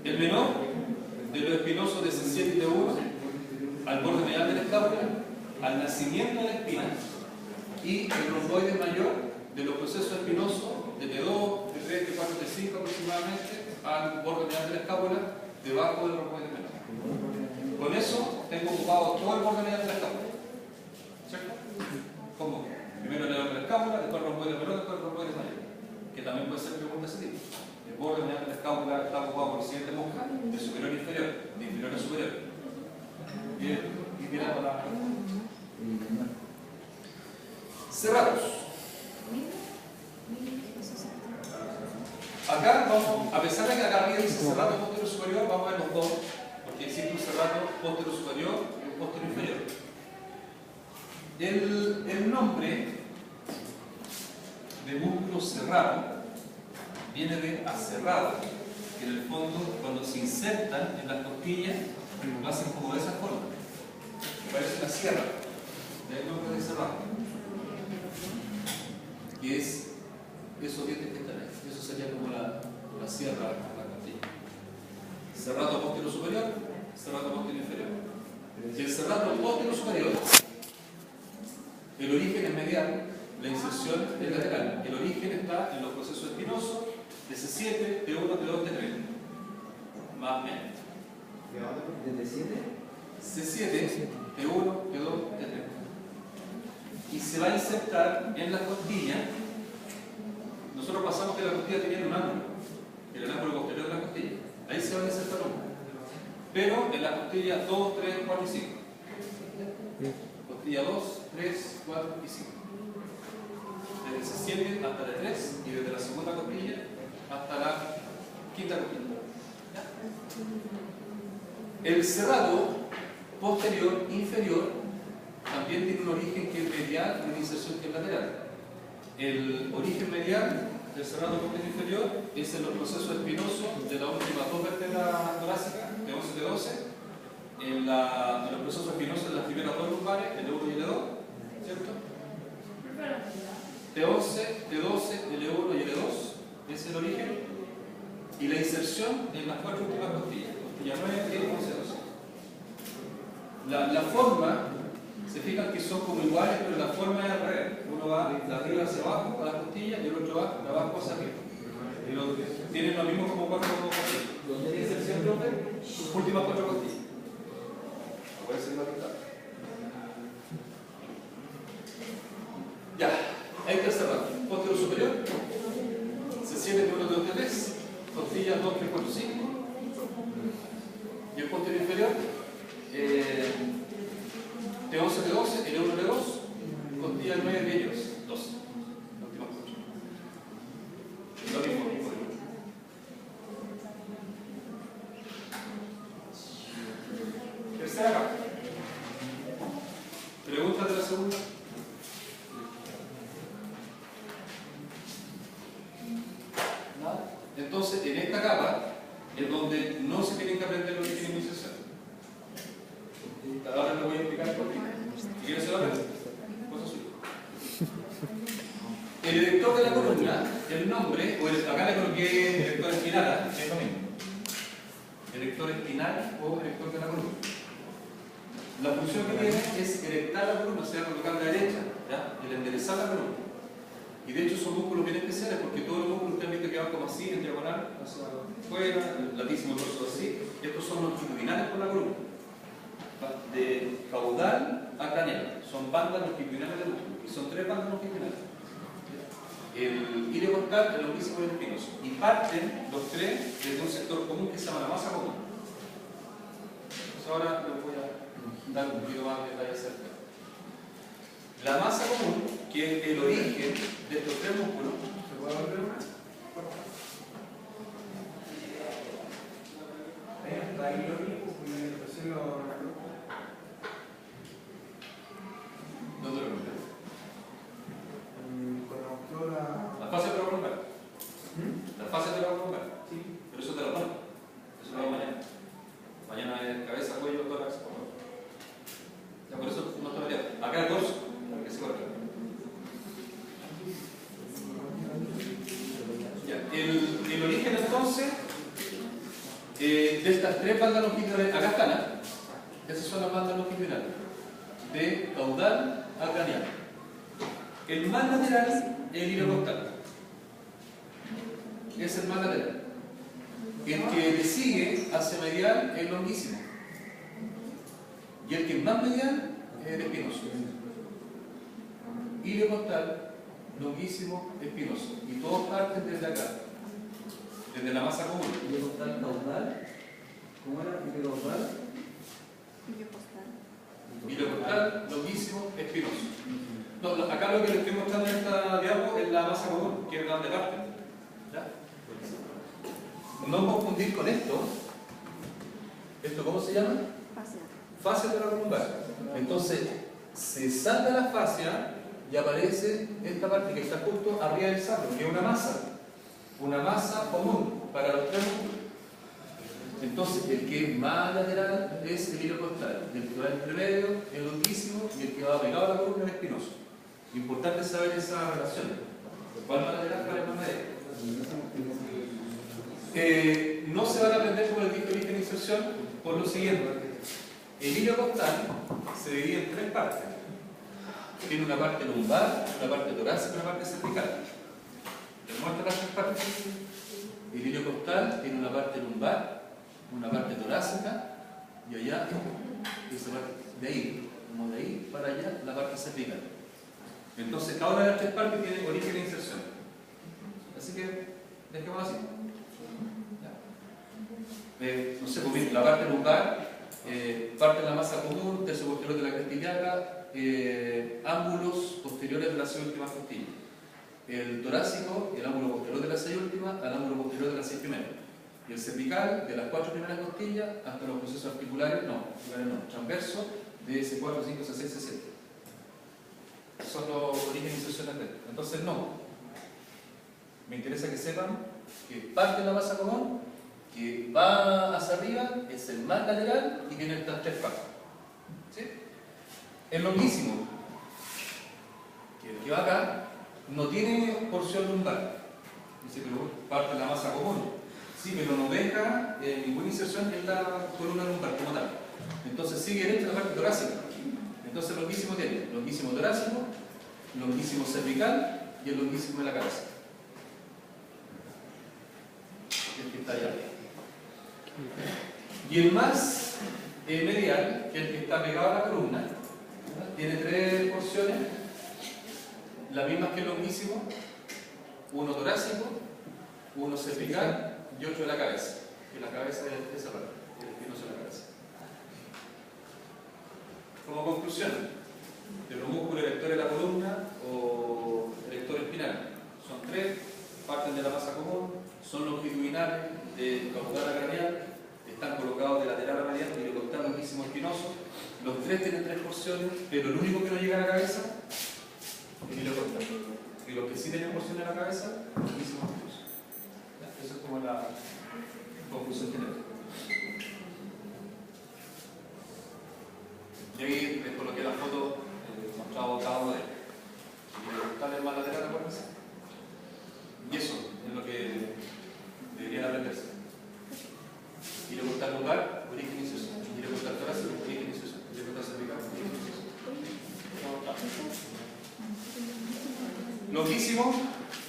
El menor de los espinosos de C7 y T1 al borde medial de la escápula, al nacimiento de la espina, y el romboide mayor de los procesos espinosos de T2, T3, T4, T5 aproximadamente al borde medial de la escápula, debajo del romboide menor. Con eso tengo ocupado todo el borde medial de la escápula. ¿Cierto? ¿Cómo? Primero el dedo de la escápula, después el romboide menor, después el romboide mayor. Que también puede ser pregunta de ese tipo. El borde medial de la escápula está ocupado por el siguiente mosca, de superior a inferior, de inferior a superior. Bien, y mirando la. Cerrados. Acá vamos, a pesar de que acá arriba dice cerrado posterior superior, vamos a ver los dos, porque existe un cerrado posterior superior y un posterior inferior. El nombre de músculo cerrado viene de aserrado, que en el fondo cuando se insertan en las costillas lo hacen como de esa forma, que parece una sierra, de ahí el nombre de cerrado, que es esos dientes que están ahí, eso sería como la sierra de la costilla. Cerrado posterior superior, cerrado posterior inferior. Y el cerrado posterior superior, el origen es medial, la inserción es lateral. El origen está en los procesos espinosos de C7, T1, T2, T3. Más o menos. ¿De C7? T1, T2, T3. Y se va a insertar en la costilla. Nosotros pasamos que la costilla tenía un ángulo, el ángulo posterior de la costilla. Ahí se va a insertar uno. Pero en la costilla 2, 3, 4 y 5. Costilla 2, 3, 4 y 5. Desde C7 hasta la 3 y desde la segunda costilla hasta la quinta costilla. El cerrado posterior inferior también tiene un origen que es medial y una inserción que es lateral. El origen medial del cerrado posterior inferior es en los procesos espinosos de las últimas dos vértebras torácicas, T11 y T12, en los procesos espinosos de las primeras dos lumbares, el L1 y el L2, ¿cierto? T11, T12, L1 y L2 es el origen, y la inserción en las cuatro últimas costillas, costilla 9, 10, 11, 12. La forma, se fijan que son como iguales, pero la forma es al revés. Uno va de arriba hacia abajo a las costillas y el otro va de abajo hacia arriba. Y tienen lo mismo como cuatro costillas. ¿Dónde tiene inserción, profe? Sus últimas cuatro costillas. Puede ser la mitad. Ya, ahí está cerrado. Posterior superior, C7, T1, T2, T3, costillas 2, 3, 4, 5. Y el posterior inferior, T11, T12, L1, L2, costillas 9 de ellos, 12. Últimas 8. Lo mismo. Tercera capa. ¿Preguntas de la segunda? ¿Nada? Entonces, en esta capa es donde no se tienen que aprender los origen y iniciación. Ahora lo voy a explicar por qué. Si quieres hacer la pregunta, cosa suya. El erector de la columna, el nombre, o acá le coloqué erector espinal, es lo mismo. Erector espinal o erector de la columna. La función que tiene es erectar la columna, o sea, colocar la derecha, ¿ya? El enderezar la columna. Y de hecho son músculos bien especiales porque todos los músculos ustedes ven que van como así, en diagonal, hacia afuera, el latísimo dorso así. Estos son longitudinales por la columna. De caudal a craneal. Son bandas longitudinales de músculo. Y son tres bandas longitudinales. El iliocortal, el longísimo y el espinoso. Y parten los tres desde un sector común que se llama la masa común. Entonces ahora les voy a dar un poquito más de detalle acerca. La masa común, que es el origen de estos tres músculos, ¿se puede volver una? Está ahí lo mismo, ¿dónde lo encontré? La fase de la lumbar. La fase de la lumbar. Sí. Pero eso te lo pongo. Eso lo hago mañana. Mañana es cabeza, cuello, tórax. Ya por eso no está variado. Acá el dorso, para que se corte. Ya. El origen entonces de estas tres bandas longitudinales, acá están, ¿eh? Esas son las bandas longitudinales, de caudal a craneal. El más lateral es el hilo costal. Es el más lateral. El que le sigue hacia medial es el longuísimo. Y el que es más medial es el espinoso. Hilo costal, longuísimo, espinoso. Y todos parten desde acá, desde la masa común. Hilo costal, caudal. ¿Cómo era? Hilo caudal. Hilo costal, longuísimo, espinoso. No, acá lo que les estoy mostrando en esta diapo es la masa común, que es donde parte. ¿Ya? No confundir con esto. ¿Esto cómo se llama? Fascia lumbar. Entonces, se salta la fascia y aparece esta parte que está justo arriba del sacro, que es una masa común para los tres músculos. Entonces, el que es más lateral es el hilo costal, el que va entre medio, el longuísimo, y el que va pegado a la columna, el espinoso. Importante saber esa relación. ¿Cuál más lateral, cuál es más medio? No se van a aprender como les dije origen e inserción por lo siguiente. El hilo costal se divide en tres partes. Tiene una parte lumbar, una parte torácica y una parte cervical. ¿Les muestro las tres partes? El hilo costal tiene una parte lumbar, una parte torácica y allá, esa parte de ahí, como de ahí para allá, la parte cervical. Entonces, cada una de las tres partes tiene origen e inserción. Así que, dejemos así. No sé, pues, la parte lumbar parte de la masa común, tercio posterior de la cresta ilíaca, ángulos posteriores de las 6 últimas costillas. El torácico, el ángulo posterior de las 6 últimas al ángulo posterior de las 6 primeras. Y el cervical, de las 4 primeras costillas hasta los procesos articulares, transverso, de S4, 5, C6, C7. Son los orígenes y inserciones de. Entonces, no. Me interesa que sepan que parte de la masa común, que va hacia arriba, es el más lateral y tiene estas tres partes. ¿Sí? El longuísimo, que va acá, no tiene porción lumbar. Dice, pero parte de la masa común. Sí, pero no deja ninguna inserción en la columna lumbar como tal. Entonces sigue derecho la parte torácica. Entonces el longuísimo tiene longuísimo torácico, longuísimo cervical y el longuísimo de la cabeza. El que está allá. Y el más medial, que es el que está pegado a la columna, tiene tres porciones, las mismas que el longuísimo, uno torácico, uno cervical y otro de la cabeza. Que la cabeza es esa parte, el espinoso de la cabeza. Como conclusión, de los músculos erectores de la columna o erector espinal, son tres, parten de la masa común, son longitudinales, de caudal a craneal, están colocados de lateral a medial, hilo costal, longuísimo, espinoso. Los tres tienen tres porciones, pero el único que no llega a la cabeza es el hilo costal. Y los que sí tienen porción en la cabeza, longuísimo, espinoso. Esa es como la conclusión general. Y ahí les coloqué la foto mostrado cada uno de ellos. El hilo costal es más lateral, acuérdense. Y eso es lo que deberían aprenderse. Hilo costal lumbar, origen e inserción. Hilo costal torácico, origen e inserción. Hilo costal cervical, origen e inserción. Longuísimo,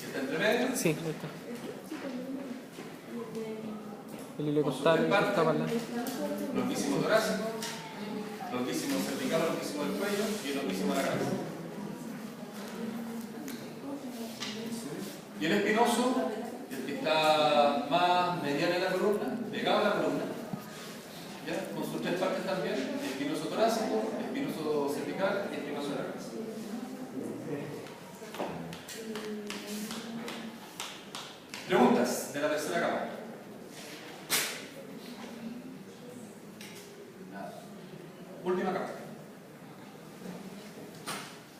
que está entre medio. Sí, ahí está. El hilo costal que está para la. Longuísimo torácico, longuísimo cervical, longuísimo del cuello y el longuísimo de la cabeza. Y el espinoso, el que está más medial en la columna, pegado a la columna, ¿ya? Con sus tres partes también, espinoso torácico, espinoso cervical y espinoso de la cabeza. Preguntas de la tercera capa. Nada. Última capa.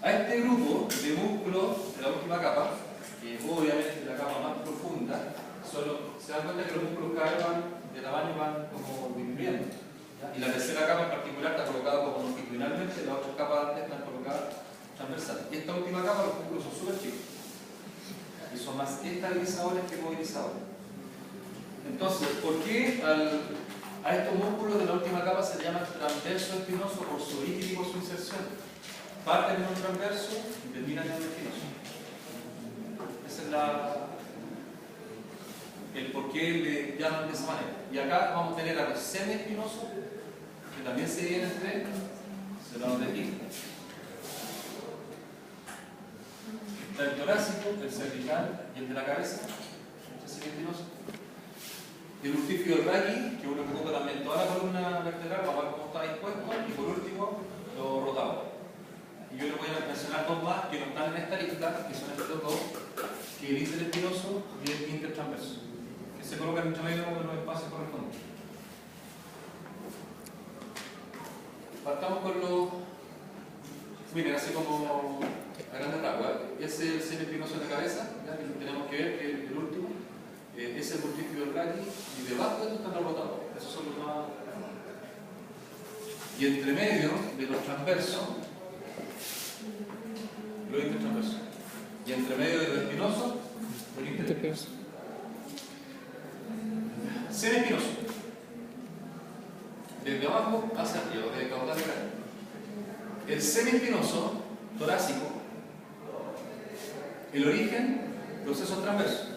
A este grupo de músculos de la última capa, que obviamente es la capa más profunda, se dan cuenta que los músculos cada vez van de tamaño, van como disminuyendo. ¿Ya? Y la tercera capa en particular está colocada como longitudinalmente, las otras capas antes están colocadas transversales. Y esta última capa, los músculos son súper chicos. Y son más estabilizadores que movilizadores. Entonces, ¿por qué a estos músculos de la última capa se le llama transverso espinoso por su origen y por su inserción? Parten en un transverso y terminan en un espinoso. Esa es el por qué le llaman de esa manera. Y acá vamos a tener a los semiespinosos, que también se dividen en tres, se lo de aquí. Está el torácico, el cervical y el de la cabeza, ese semiespinoso. El urtífido raqui, que uno ocupa también toda la columna vertebral para ver cómo está dispuesto, y por último, los rotados. Y yo les voy a mencionar dos más que no están en esta lista, que son estos dos, que el interespinoso y el intertransverso, que se colocan entre medio de los espacios correspondientes. Partamos con los... Miren, así como a grandes rasgos, ese es el semiespinoso de la cabeza, ¿ya? Que tenemos que ver que el último. Es el urtífido raqui y debajo de esto están los rotadores. Esos son los más. Y entre medio de los transversos, los intertransversos. Y entre medio de los espinosos, los interespinosos. Semiespinoso. Desde abajo hacia arriba, de caudal de cráneo. El semiespinoso torácico, el origen, procesos transversos.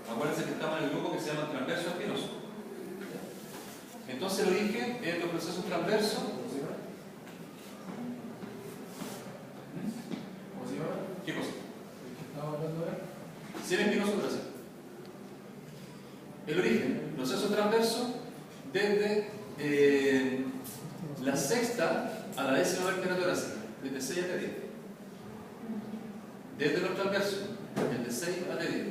Acuérdense que estamos en el grupo que se llama transverso espinoso. Entonces el origen es los procesos transversos. ¿Qué cosa? Semiespinoso torácico. El origen, proceso transverso, desde la sexta a la décima vértebra torácica, desde 6 hasta 10. Desde los transversos, desde 6 hasta 10.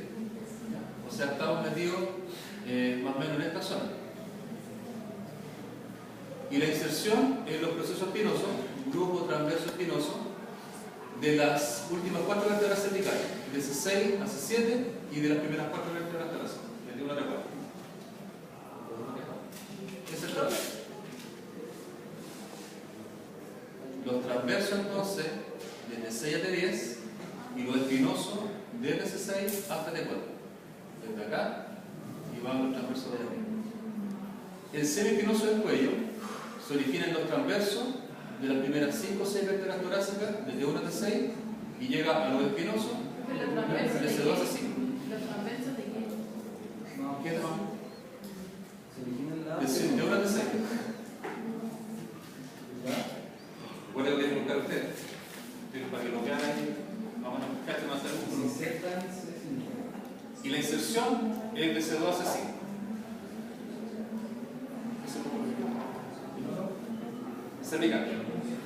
O sea, estamos metidos más o menos en esta zona. Y la inserción en los procesos espinosos, grupo transverso espinoso, de las últimas 4 vértebras cervicales, de C6 a C7 y de las primeras 4 vértebras torácicas, de 1 a 4. Ese es el trabajo. Los transversos entonces, desde 6 hasta 10, y los espinosos, desde C6 hasta T4. Desde acá y van los transversos de arriba. El semiespinoso del cuello se origina en los transversos de las primeras 5 o 6 vértebras torácicas, desde 1 hasta 6, y llega a los espinosos desde 2 a 5. ¿Los transversos de qué? No, ¿Qué no? se origina en la. De 1 hasta 6. ¿Ya? Recuerden que tienen que buscar ustedes. Pero para que lo vean ahí, vamos a buscar más Se algunos. insertan, se Y la inserción es de C2 a C5. Cervical.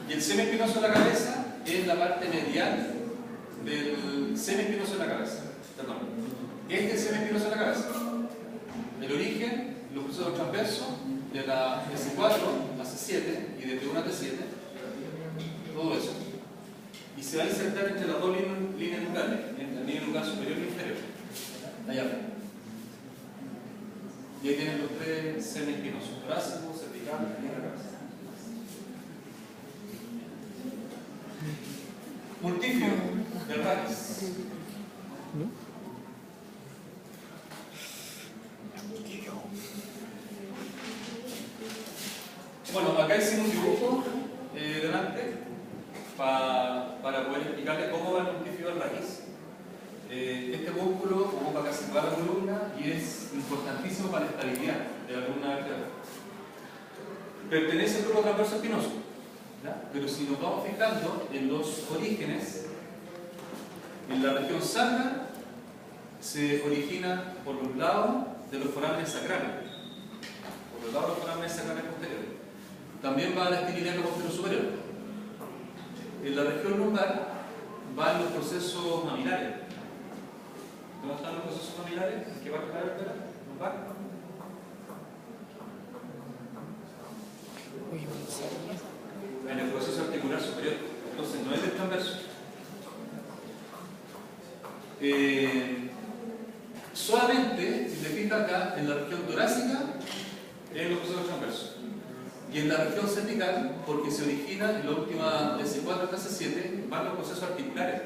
Y el semiespinoso de la cabeza es la parte medial del semiespinoso de la cabeza. Perdón. Este es el semiespinoso de la cabeza. El origen, los procesos transversos, de la C4 a C7 y desde 1 a T7, todo eso. Y se va a insertar entre las dos líneas nucleares, entre la línea nuclear superior y inferior. Allá arriba. Y ahí tienen los tres semiespinosos: torácico, cervical y la cabeza. Multifio del raquis. Bueno, acá hicimos un dibujo delante para poder explicarles cómo va el multifio del raquis. Este músculo ocupa casi toda la columna y es importantísimo para la estabilidad de la columna vertebral. Pertenece al grupo transverso espinoso, ¿ya? Pero si nos vamos fijando en los orígenes, en la región sacra se origina por los lados de los forámenes sacrales, por los lados de los forámenes sacrales posteriores. También va a la espinileta posterior superior. En la región lumbar van los procesos mamilares. ¿Dónde están los procesos mamilares? ¿En qué parte de la vértebra? ¿Lumbar? En el proceso articular superior. Entonces no es el transverso. Solamente, si te fijas acá, en la región torácica, es los procesos transversos. Y en la región cervical, porque se origina en la última de C4 hasta C7, van los procesos articulares.